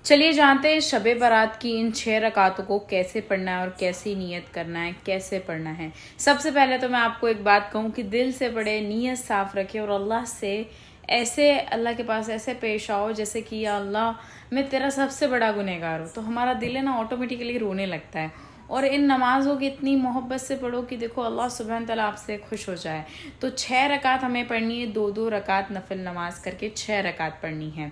चलिए जानते हैं शबे बारात की इन 6 रकातों को कैसे पढ़ना है और कैसी नीयत करना है, कैसे पढ़ना है। सबसे पहले तो मैं आपको एक बात कहूँ कि दिल से पढ़े, नीयत साफ रखे और अल्लाह से ऐसे अल्लाह के पास ऐसे पेश आओ जैसे कि या अल्लाह मैं तेरा सबसे बड़ा गुनहगार हूँ। तो हमारा दिल है ना ऑटोमेटिकली रोने लगता है। और इन नमाज़ों की इतनी मोहब्बत से पढ़ो कि देखो अल्लाह सुब्हान तआला आपसे खुश हो जाए। तो 6 रकात हमें पढ़नी है, 2-2 रकात नफिल नमाज करके 6 रकात पढ़नी है।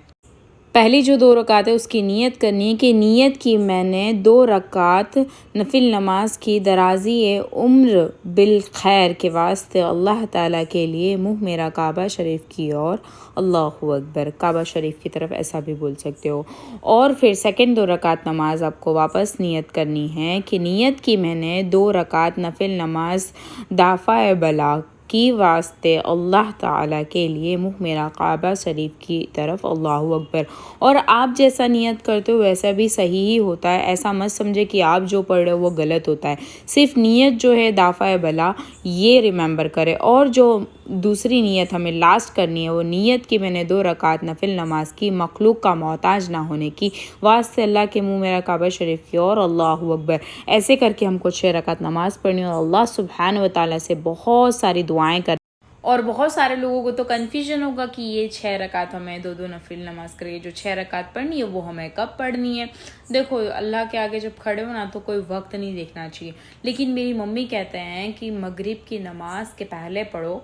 पहली जो 2 रकात है उसकी नीयत करनी है कि नीयत की मैंने 2 रकात नफिल नमाज की दराजी उम्र बिल खैर के वास्ते अल्लाह ताला के लिए मुँह मेरा काबा शरीफ की ओर अल्लाहु अकबर, काबा शरीफ की तरफ ऐसा भी बोल सकते हो। और फिर सेकंड 2 रकात नमाज आपको वापस नीयत करनी है कि नीयत की मैंने 2 रकात नफिल नमाज दाफ़ा बला की वास्ते अल्लाह ताला के लिए मुँह मेरा काबा शरीफ की तरफ अल्लाहु अकबर। और आप जैसा नियत करते हो वैसा भी सही ही होता है। ऐसा मत समझे कि आप जो पढ़ रहे हो वो गलत होता है। सिर्फ नियत जो है दाफ़ा बला ये रिमेंबर करें। और जो दूसरी नियत हमें लास्ट करनी है वो नियत कि मैंने 2 रकात नफिल नमाज की मखलूक का मोहताज ना होने की वास्ते अल्लाह के मुँह मेरा काबा शरीफ की और अल्लाहु अकबर। ऐसे करके हमको 6 रकात नमाज पढ़नी और अल्लाह सुब्हान व तआला से बहुत सारी दुआएं कर। और बहुत सारे लोगों को तो कन्फ्यूजन होगा कि ये 6 रकात हमें 2-2 नफिल नमाज करिए, जो 6 रकात पढ़नी है वो हमें कब पढ़नी है। देखो अल्लाह के आगे जब खड़े हो ना तो कोई वक्त नहीं देखना चाहिए। लेकिन मेरी मम्मी कहते हैं कि मगरिब की नमाज के पहले पढ़ो,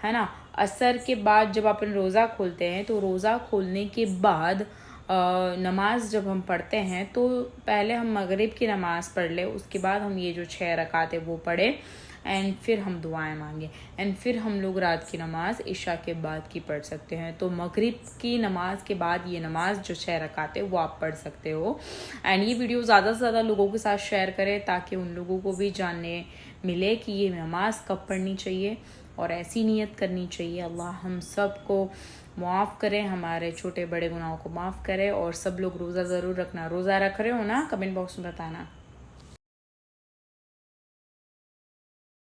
है ना। असर के बाद जब अपन रोज़ा खोलते हैं तो रोज़ा खोलने के बाद नमाज जब हम पढ़ते हैं तो पहले हम मगरिब की नमाज़ पढ़ ले, उसके बाद हम ये जो 6 रकात है वो पढ़े एंड फिर हम दुआएं मांगे एंड फिर हम लोग रात की नमाज इशा के बाद की पढ़ सकते हैं। तो मगरिब की नमाज के बाद ये नमाज जो 6 रकात है वो आप पढ़ सकते हो। एंड ये वीडियो ज़्यादा से ज़्यादा लोगों के साथ शेयर करें ताकि उन लोगों को भी जानने मिले कि ये नमाज कब पढ़नी चाहिए और ऐसी नीयत करनी चाहिए। अल्लाह हम सब को माफ़ करें, हमारे छोटे बड़े गुनाहों को माफ़ करें। और सब लोग रोज़ा ज़रूर रखना। रोज़ा रख रहे हो ना, कमेंट बॉक्स में बताना।